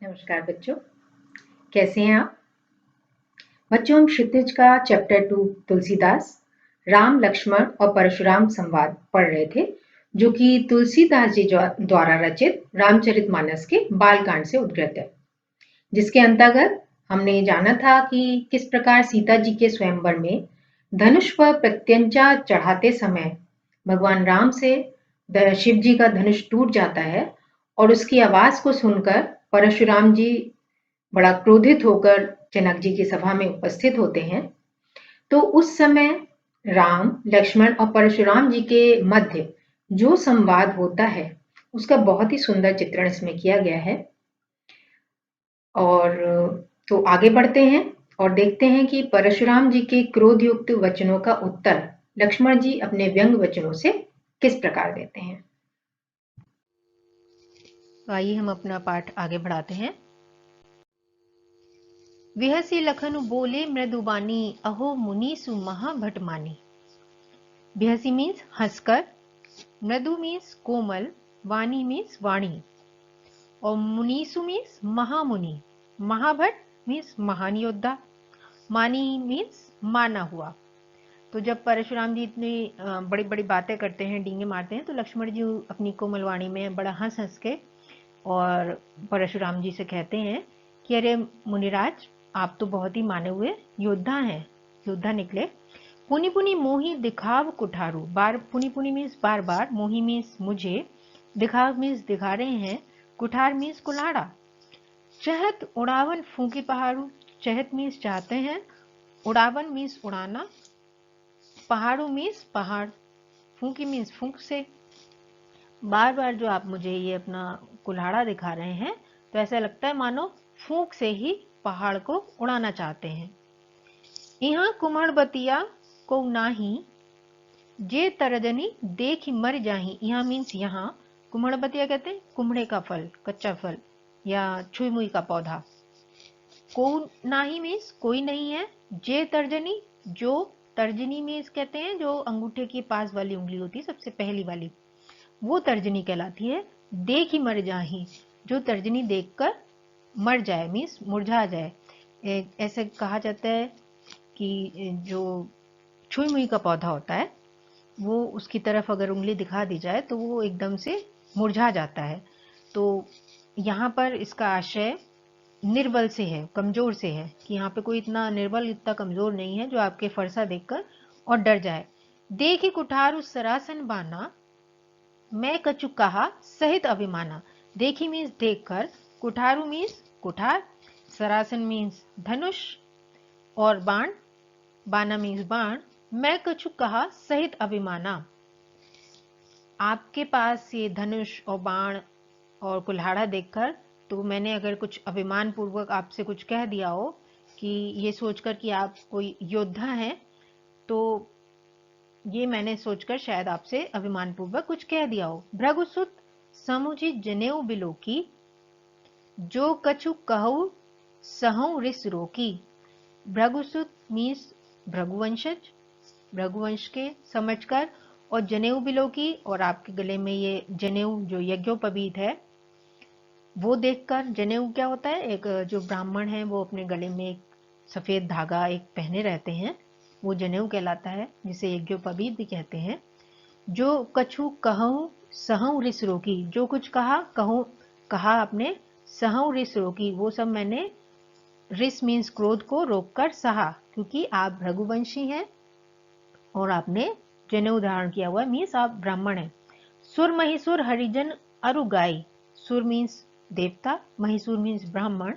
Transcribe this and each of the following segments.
नमस्कार बच्चों, कैसे हैं आप? बच्चों, हम क्षितिज का चैप्टर 2 तुलसीदास, राम लक्ष्मण और परशुराम संवाद पढ़ रहे थे, जो कि तुलसीदास जी द्वारा रचित रामचरितमानस के बालकांड से उद्गृत है, जिसके अंतर्गत हमने जाना था कि किस प्रकार सीता जी के स्वयंवर में धनुष पर प्रत्यंचा चढ़ाते समय भगवान राम से शिव जी का धनुष टूट जाता है और उसकी आवाज को सुनकर परशुराम जी बड़ा क्रोधित होकर जनक जी की सभा में उपस्थित होते हैं। तो उस समय राम, लक्ष्मण और परशुराम जी के मध्य जो संवाद होता है, उसका बहुत ही सुंदर चित्रण इसमें किया गया है। और तो आगे बढ़ते हैं और देखते हैं कि परशुराम जी के क्रोधयुक्त वचनों का उत्तर लक्ष्मण जी अपने व्यंग वचनों से किस प्रकार देते हैं। तो आइए हम अपना पाठ आगे बढ़ाते हैं। विहसी लखन बोले मृदुबानी, अहो मुनीसु महाभटमानी। विहसी मीन्स हंसकर, मृदु मीन्स कोमल, वाणी मीन्स वाणी, और मुनीसु मीन्स महामुनि, महाभट मीन्स महान योद्धा, मानी मीन्स माना हुआ। तो जब परशुराम जी इतनी बड़ी बड़ी बातें करते हैं, डींगे मारते हैं, तो लक्ष्मण जी अपनी कोमल वाणी में बड़ा हंस हंस के और परशुराम जी से कहते हैं कि अरे मुनिराज, आप तो बहुत ही माने हुए योद्धा हैं, योद्धा निकले। पुनि पुनि मोही दिखाव कुठारू, बार पुनि पुनि मीन्स बार बार, मोही मीन्स मुझे, दिखाव मीन्स दिखा रहे हैं, कुठार मीन्स कुल्हाड़ा। चहत उड़ावन फूंकी पहाड़ू, चहत मीन्स चाहते हैं, उड़ावन मीन्स उड़ाना, पहाड़ू मीन्स पहाड़, फूंकी मीन्स फूंक से। बार बार जो आप मुझे ये अपना कुल्हाड़ा दिखा रहे हैं, तो ऐसा लगता है मानो फूंक से ही पहाड़ को उड़ाना चाहते हैं। यहाँ कुम्हड़ बतिया को नाही, जे तरजनी देख मर जाही। यहाँ मीन्स यहाँ, कुम्हड़ बतिया कहते हैं कुम्हड़े का फल, कच्चा फल या छुई मुई का पौधा। को नाही मीन्स कोई नहीं है, जे तर्जनी, जो तर्जनी मीन्स कहते हैं जो अंगूठे के पास वाली उंगली होती है, सबसे पहली वाली, वो तर्जनी कहलाती है। देख ही मर जाही, जो तर्जनी देखकर मर जाए मीन्स मुरझा जाए। ऐसे कहा जाता है कि जो छुई मुई का पौधा होता है, वो उसकी तरफ अगर उंगली दिखा दी जाए तो वो एकदम से मुरझा जाता है। तो यहाँ पर इसका आशय निर्बल से है, कमजोर से है, कि यहाँ पे कोई इतना निर्बल, इतना कमजोर नहीं है जो आपके फरसा देखकर और डर जाए। देख ही कुठार सरासन बाना, मैं कछु कहा सहित अभिमाना। देखी मीन्स देखकर, कुठारू मीन्स कुठार, सरासन मीन्स धनुष, और बाण, बाना मीन्स बाण, मैं कछु कहा सहित अभिमाना। आपके पास ये धनुष और बाण और कुल्हाड़ा देखकर तो मैंने अगर कुछ अभिमान पूर्वक आपसे कुछ कह दिया हो, कि ये सोचकर कि आप कोई योद्धा हैं, तो ये मैंने सोचकर शायद आपसे अभिमान पूर्वक कुछ कह दिया हो। भृगुसुत समुझि जनेऊ बिलोकी, जो कछु कहु सहु रिस रोकी। भृगुसुत मीन्स भृगुवंशज, भृगुवंश के समझकर, और जनेऊ बिलोकी, और आपके गले में ये जनेऊ जो यज्ञोपवीत है वो देखकर। जनेऊ क्या होता है? एक जो ब्राह्मण है वो अपने गले में एक सफेद धागा एक पहने रहते हैं, वो जनेऊ कहलाता है, जिसे यज्ञोपवीत भी कहते हैं। जो कछु कहूं सहूं रिस रोकी, जो कुछ कहा कहूं, कहा आपने, सहूं रिस रोकी, वो सब मैंने, रिस मीन्स क्रोध को, रोककर सहा, क्योंकि आप भृगुवंशी हैं और आपने जनेऊ धारण किया हुआ है, मीन्स आप ब्राह्मण हैं। सुर महिसुर हरिजन अरु गाय, सुर मीन्स देवता, महिसुर मीन्स ब्राह्मण,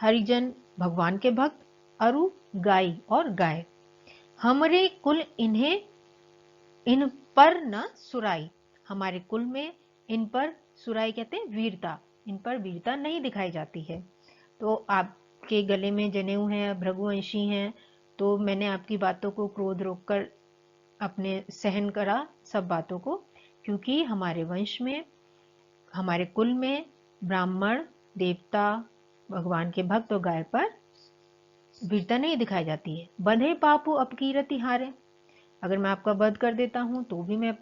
हरिजन भगवान के भक्त, अरु गाय और गाय। हमरे कुल इन्हें इन पर न सुराई, हमारे कुल में इन पर, सुराई कहते हैं वीरता, इन पर वीरता नहीं दिखाई जाती है। तो आपके गले में जनेऊ है, भृगुवंशी हैं, तो मैंने आपकी बातों को क्रोध रोककर अपने सहन करा सब बातों को, क्योंकि हमारे वंश में, हमारे कुल में ब्राह्मण, देवता, भगवान के भक्त और गाय पर वीरता नहीं दिखाई जाती है। बंधे पापू अपकीरति हारे, अगर मैं आपका वध कर देता हूं तो भी मैं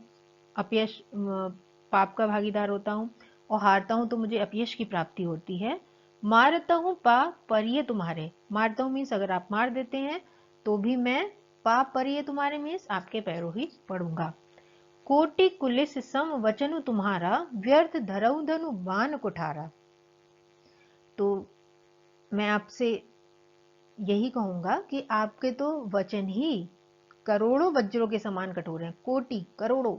अपयश, पाप का भागीदार होता हूं, और हारता हूं तो मुझे अपयश की प्राप्ति होती है। मारता हूँ पा परिये तुम्हारे, मारता हूँ मीन्स अगर आप मार देते हैं तो भी मैं पा परिये तुम्हारे मीन्स आपके पैरों ही पड़ूंगा। कोटि कुलिस सम वचनु तुम्हारा, व्यर्थ धरऊ धनु बान कुठारा। तो मैं आपसे यही कहूंगा कि आपके तो वचन ही करोड़ों वज्रों के समान कठोर हैं। कोटि करोड़ों,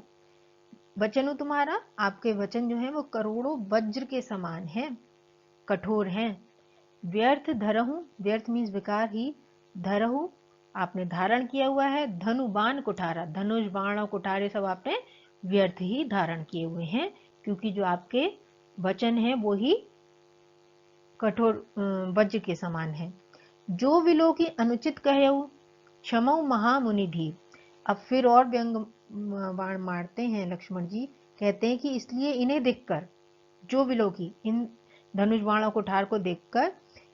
वचनु तुम्हारा, आपके वचन जो है वो करोड़ों वज्र के समान हैं, कठोर हैं। व्यर्थ धरहु, व्यर्थ मीन्स बेकार ही, धरहु आपने धारण किया हुआ है, धनु बाण कुठारा, धनुष बाण और कुठारे सब आपने व्यर्थ ही धारण किए हुए हैं, क्योंकि जो आपके वचन है वो ही कठोर वज्र के समान है। जो विलो की अनुचित कहऊ, क्षमऊ महामुनि धीर। अब फिर और व्यंग बाण मारते हैं लक्ष्मण जी, कहते हैं कि इसलिए इन्हें देखकर, जो विलो की, इन धनुष बाण और कुठार को देखकर,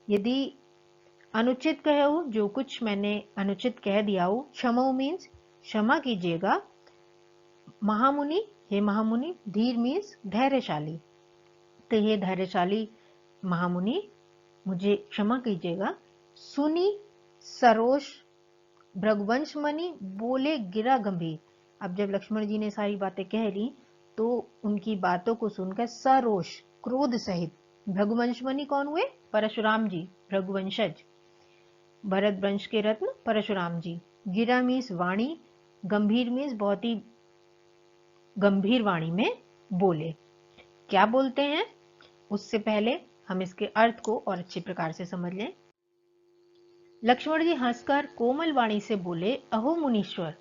यदि अनुचित कहऊ, जो कुछ मैंने अनुचित कह दिया हो, क्षमऊ मीन्स क्षमा कीजिएगा, महामुनि, हे महामुनि, धीर मीन्स धैर्यशाली, तो ये धैर्यशाली महामुनि मुझे क्षमा कीजिएगा। सुनी सरोष भृगुवंश मणि बोले गिरा गंभीर। अब जब लक्ष्मण जी ने सारी बातें कह ली तो उनकी बातों को सुनकर सरोष क्रोध सहित, भृगुवंश मणि कौन हुए? परशुराम जी, भृगुवंशज, भरत वंश के रत्न परशुराम जी। गिरा मीन्स वाणी, गंभीर मीन्स बहुत ही गंभीर वाणी में बोले। क्या बोलते हैं उससे पहले हम इसके अर्थ को और अच्छी प्रकार से समझ लें। लक्ष्मण जी हंसकर कोमल वाणी से बोले, अहो मुनीश्वर,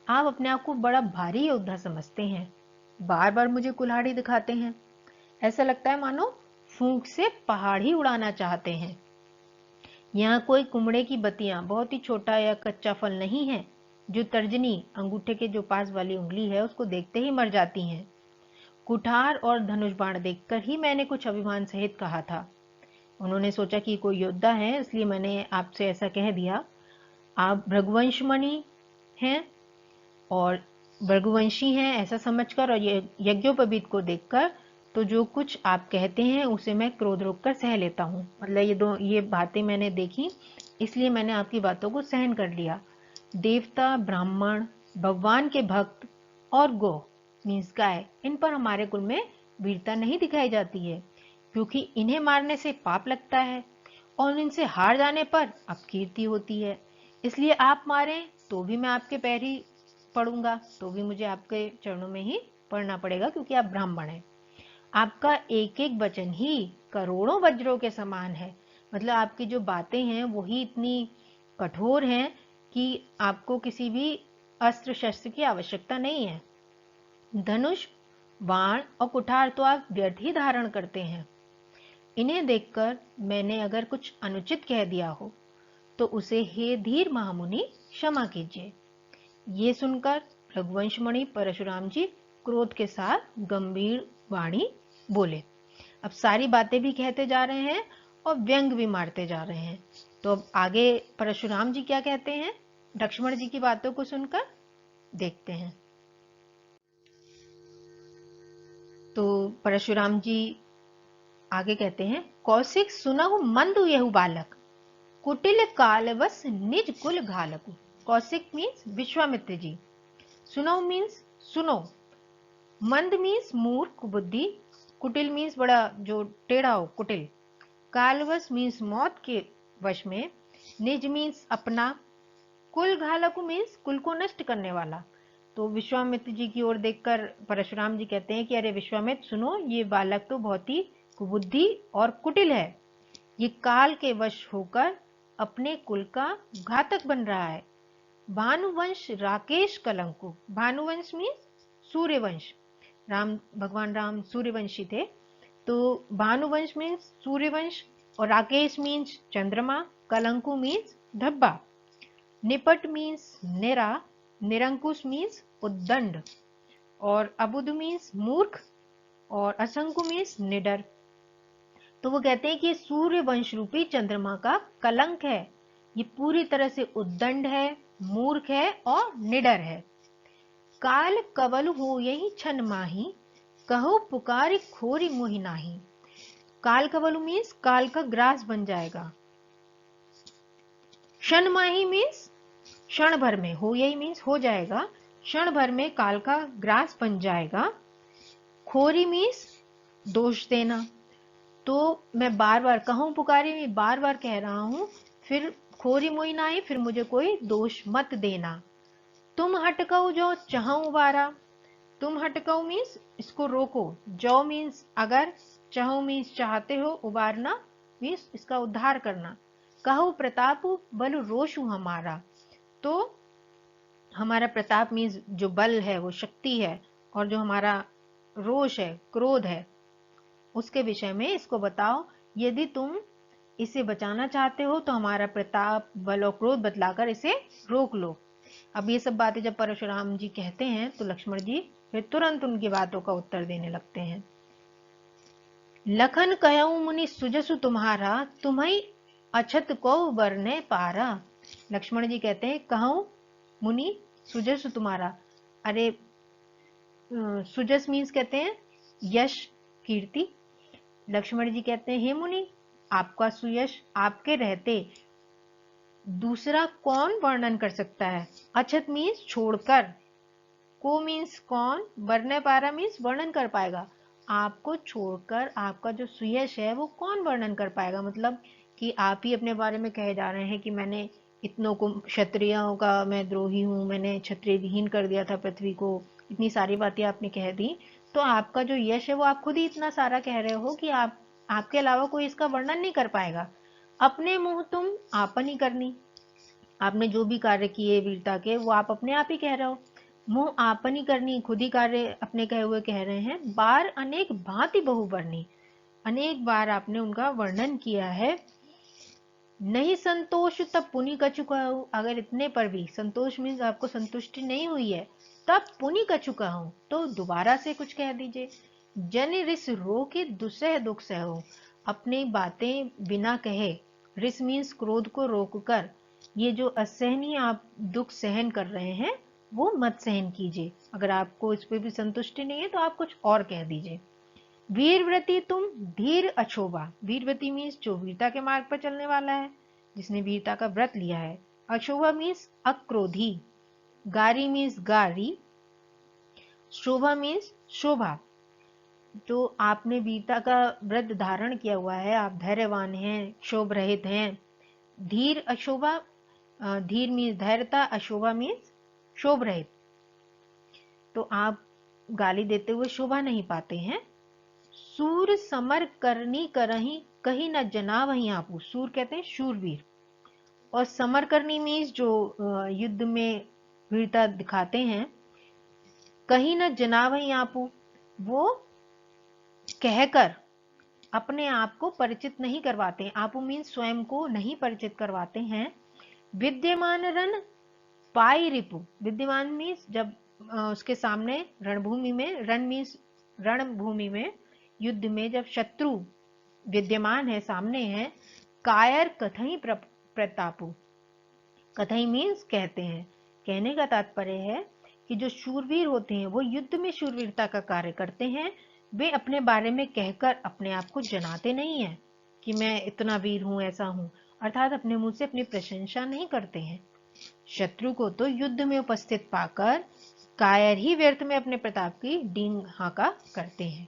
आप अपने आप को बड़ा भारी योद्धा समझते हैं, बार बार मुझे कुल्हाड़ी दिखाते हैं, ऐसा लगता है मानो फूंक से पहाड़ ही उड़ाना चाहते हैं। यहाँ कोई कुमड़े की बत्तियां, बहुत ही छोटा या कच्चा फल नहीं है जो तर्जनी, अंगूठे के जो पास वाली उंगली है, उसको देखते ही मर जाती हैं। कुठार और धनुष बाण देखकर ही मैंने कुछ अभिमान सहित कहा था। उन्होंने सोचा कि कोई योद्धा है, इसलिए मैंने आपसे ऐसा कह दिया। आप भृगुवंश मणि हैं और भृगुवंशी हैं ऐसा समझकर और यज्ञोपवीत को देखकर, तो जो कुछ आप कहते हैं उसे मैं क्रोध रोककर सह लेता हूँ। मतलब ये बातें मैंने देखी, इसलिए मैंने आपकी बातों को सहन कर लिया। देवता, ब्राह्मण, भगवान के भक्त और गो मीन्स गाय, इन पर हमारे कुल में वीरता नहीं दिखाई जाती है, क्योंकि इन्हें मारने से पाप लगता है और इनसे हार जाने पर अपकीर्ति होती है। इसलिए आप मारें तो भी मैं आपके पैर ही पढ़ूंगा, तो भी मुझे आपके चरणों में ही पढ़ना पड़ेगा, क्योंकि आप ब्राह्मण हैं। आपका एक एक वचन ही करोड़ों वज्रों के समान है। मतलब आपकी जो बातें हैं वो ही इतनी कठोर हैं कि आपको किसी भी अस्त्र शस्त्र की आवश्यकता नहीं है। धनुष, बाण और कुठार तो आप व्यर्थ ही धारण करते हैं। इन्हें देखकर मैंने अगर कुछ अनुचित कह दिया हो तो उसे हे धीर महामुनि क्षमा कीजिए। ये सुनकर रघुवंशमणि परशुराम जी क्रोध के साथ गंभीर वाणी बोले। अब सारी बातें भी कहते जा रहे हैं और व्यंग भी मारते जा रहे हैं। तो अब आगे परशुराम जी क्या कहते हैं, लक्ष्मण जी की बातों को सुनकर देखते हैं। तो परशुराम जी आगे कहते हैं, कौशिक सुनहु मंदु यहु बालक, कुटिल कालवस निज कुल घालकु। कौशिक मीन्स विश्वामित्र जी, सुनहु मीन्स सुनो, मंद मीन्स मूर्ख बुद्धि, कुटिल मीन्स बड़ा जो टेढ़ा हो कुटिल, कालवश मीन्स मौत के वश में, निज मीन्स अपना, कुल घालकु मीन्स कुल को नष्ट करने वाला। तो विश्वामित्र जी की ओर देखकर परशुराम जी कहते हैं कि अरे विश्वामित्र सुनो, ये बालक तो बहुत ही कुबुद्धि और कुटिल है, ये काल के वश होकर अपने कुल का घातक बन रहा है। भानुवंश राकेश कलंकु, भानुवंश मीन्स सूर्यवंश, भगवान राम सूर्यवंशी थे, तो भानुवंश मीन्स सूर्यवंश और राकेश मीन्स चंद्रमा, कलंकु मीन्स धब्बा, निपट मीन्स निरा, निरंकुश मीन्स उद्दंड और अबुध मीन्स मूर्ख और असंकु मीन्स निडर। तो वो कहते हैं कि सूर्य वंश रूपी चंद्रमा का कलंक है, ये पूरी तरह से उद्दंड है, मूर्ख है और निडर है। काल कवल हो यही छन माही, कहो पुकारी खोरी मोहि नाही। काल कवलु मीन्स काल का ग्रास बन जाएगा। क्षणमाही मीन्स क्षण भर में, हो यही मीन्स हो जाएगा, क्षण भर में काल का ग्रास बन जाएगा। खोरी मीन्स दोष देना। तो मैं बार बार कहूं पुकारी, मैं बार बार कह रहा हूं, फिर खोरी मोई ना आई, फिर मुझे कोई दोष मत देना। तुम हटकऊ जो चाहूं बारा। तुम हटकऊ मीन्स इसको रोको, जो मीन्स अगर, चाहो मीन्स चाहते हो, उबारना मीन्स इसका उद्धार करना। कहू प्रताप बल रोषु हमारा। तो हमारा प्रताप मीन्स जो बल है, वो शक्ति है, और जो हमारा रोष है, क्रोध है, उसके विषय में इसको बताओ। यदि तुम इसे बचाना चाहते हो तो हमारा प्रताप, बल और क्रोध बतलाकर इसे रोक लो। अब ये सब बातें जब परशुराम जी कहते हैं तो लक्ष्मण जी फिर तुरंत उनकी बातों का उत्तर देने लगते हैं। लखन कहऊं मुनि सुजसु तुम्हारा, तुम्हें अछत को बरने पारा। लक्ष्मण जी कहते हैं, कहूं मुनि सुजसु तुम्हारा। अरे सुजस मीन्स कहते हैं यश, कीर्ति। लक्ष्मण जी कहते हैं, हे मुनि, आपका सुयश आपके रहते दूसरा कौन वर्णन कर सकता है। अछत मीन्स छोड़कर, को मीन्स कौन, वरने पारा मीन्स वर्णन कर पाएगा। आपको छोड़कर आपका जो सुयश है वो कौन वर्णन कर पाएगा। मतलब कि आप ही अपने बारे में कहे जा रहे हैं कि मैंने इतनों को, क्षत्रियों का मैं द्रोही हूं, मैंने क्षत्रिय विहीन कर दिया था पृथ्वी को, इतनी सारी बातें आपने कह दी। तो आपका जो यश है वो आप खुद ही इतना सारा कह रहे हो कि आपके अलावा कोई इसका वर्णन नहीं कर पाएगा। अपने मुंह तुम आपन ही करनी। आपने जो भी कार्य किए वीरता के, वो आप अपने आप ही कह रहे हो। मुंह आपन ही करनी, खुद ही कार्य अपने कहे हुए कह रहे हैं। बार अनेक भांति बहुवर्णी, अनेक बार आपने उनका वर्णन किया है। नहीं संतोष तब पुनि कछु कहूं। अगर इतने पर भी संतोष मीन्स आपको संतुष्टि नहीं हुई है, तब पुनि कछु कहूं, तो दोबारा से कुछ कह दीजिए। जन रिस रो के दुसह दुख सहो। अपनी बातें बिना कहे, रिस मीन्स क्रोध को रोककर, ये जो असहनीय आप दुख सहन कर रहे हैं वो मत सहन कीजिए। अगर आपको इस पे भी संतुष्टि नहीं है तो आप कुछ और कह दीजिए। वीरव्रती तुम धीर अछोभा। वीरव्रती मीन्स जो वीरता के मार्ग पर चलने वाला है, जिसने वीरता का व्रत लिया है। अशोभा मीन्स अक्रोधी। गारी मीन्स गारी। शोभा मीन्स शोभा। तो आपने वीरता का व्रत धारण किया हुआ है, आप धैर्यवान हैं, क्षोभ रहित हैं। धीर अशोभा, धीर मीन्स धैर्यता, अशोभा मीन्स शोभ रहित। तो आप गाली देते हुए शोभा नहीं पाते हैं। सूर समर करनी करही, कहीं न जना वही आपू। सूर कहते हैं शूरवीर, और समर करनी मीन्स जो युद्ध में वीरता दिखाते हैं। कहीं न जना वही आपू, वो कहकर अपने आप को परिचित नहीं करवाते हैं। आपू मीन्स स्वयं को नहीं परिचित करवाते हैं। विद्यमान रण पाई रिपु। विद्यमान मीन्स जब उसके सामने रणभूमि में, रण मीन्स रणभूमि में, युद्ध में जब शत्रु विद्यमान है, सामने है। कायर कथई प्रतापु। कथई मीन्स कहते हैं। कहने का तात्पर्य है कि जो शूरवीर होते हैं वो युद्ध में शूरवीरता का कार्य करते हैं। वे अपने बारे में कहकर अपने आप को जनाते नहीं है कि मैं इतना वीर हूं, ऐसा हूं, अर्थात अपने मुंह से अपनी प्रशंसा नहीं करते हैं। शत्रु को तो युद्ध में उपस्थित पाकर कायर ही व्यर्थ में अपने प्रताप की डींग हाका करते हैं।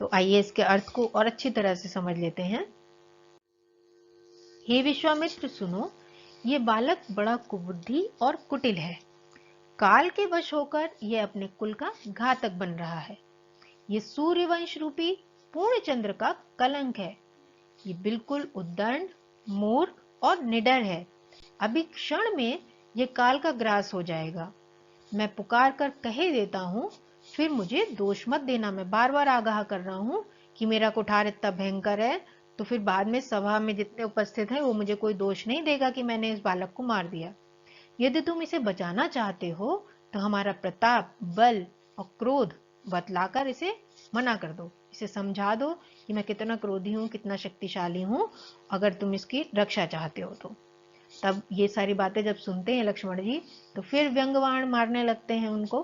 तो आइए इसके अर्थ को और अच्छी तरह से समझ लेते हैं। हे विश्वामित्र सुनो, ये बालक बड़ा कुबुद्धि और कुटिल है। काल के वश होकर यह अपने कुल का घातक बन रहा है। ये सूर्यवंश रूपी पूर्ण चंद्र का कलंक है। ये बिल्कुल उद्दंड, मूर्ख और निडर है। अभी क्षण में ये काल का ग्रास हो जाएगा। मैं पुकार कर कहे देता हूँ, फिर मुझे दोष मत देना। मैं बार बार आगाह कर रहा हूँ कि मेरा कुठार इतना भयंकर है, तो फिर बाद में सभा में जितने उपस्थित हैं वो मुझे कोई दोष नहीं देगा कि मैंने इस बालक को मार दिया। यदि तुम इसे बचाना चाहते हो तो हमारा प्रताप, बल और क्रोध बतलाकर इसे मना कर दो। इसे समझा दो कि मैं कितना क्रोधी हूँ, कितना शक्तिशाली हूँ, अगर तुम इसकी रक्षा चाहते हो तो। तब ये सारी बातें जब सुनते हैं लक्ष्मण जी तो फिर व्यंग्यबाण मारने लगते हैं उनको।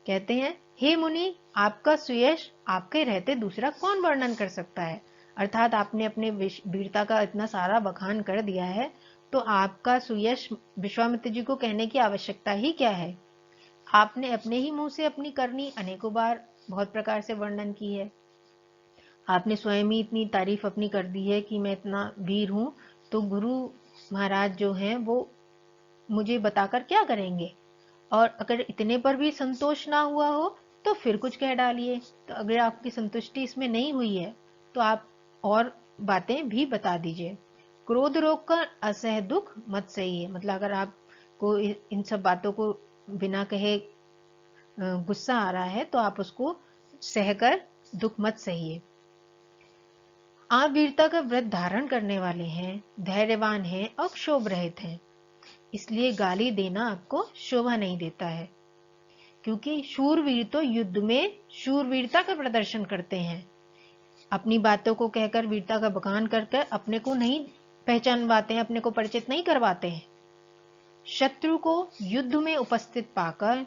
कहते हैं, हे मुनि, आपका सुयश आपके रहते दूसरा कौन वर्णन कर सकता है। अर्थात आपने अपने वीरता का इतना सारा बखान कर दिया है, तो आपका सुयश विश्वामित्र जी को कहने की आवश्यकता ही क्या है। आपने अपने ही मुंह से अपनी करनी अनेकों बार बहुत प्रकार से वर्णन की है। आपने स्वयं ही इतनी तारीफ अपनी कर दी है कि मैं इतना वीर हूं, तो गुरु महाराज जो हैं वो मुझे बताकर क्या करेंगे। और अगर इतने पर भी संतोष ना हुआ हो तो फिर कुछ कह डालिए। तो अगर आपकी संतुष्टि इसमें नहीं हुई है तो आप और बातें भी बता दीजिए। क्रोध रोक कर असह दुख मत सहिए, मतलब अगर आपको इन सब बातों को बिना कहे गुस्सा आ रहा है तो आप उसको सहकर दुख मत सहिए। आप वीरता का व्रत धारण करने वाले हैं, धैर्यवान हैं और क्षोभ रहित हैं, इसलिए गाली देना आपको शोभा नहीं देता है। क्योंकि शूरवीर तो युद्ध में शूरवीरता का प्रदर्शन करते हैं, अपनी बातों को कहकर वीरता का बखान कर अपने को नहीं पहचानवाते हैं, अपने को परिचित नहीं करवाते हैं। शत्रु को युद्ध में उपस्थित पाकर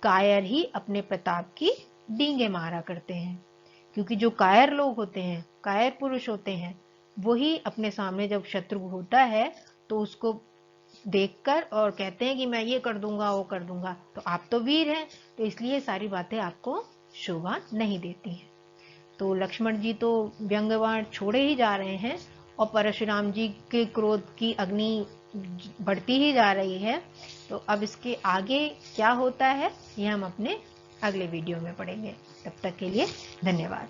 कायर ही अपने प्रताप की डींगे मारा करते हैं। क्योंकि जो कायर लोग होते हैं, कायर पुरुष होते हैं, वही अपने सामने जब शत्रु होता है तो उसको देखकर और कहते हैं कि मैं ये कर दूंगा वो कर दूंगा। तो आप तो वीर हैं, तो इसलिए सारी बातें आपको शोभा नहीं देती हैं। तो लक्ष्मण जी तो व्यंग्यवाण छोड़े ही जा रहे हैं और परशुराम जी के क्रोध की अग्नि बढ़ती ही जा रही है। तो अब इसके आगे क्या होता है ये हम अपने अगले वीडियो में पढ़ेंगे। तब तक के लिए धन्यवाद।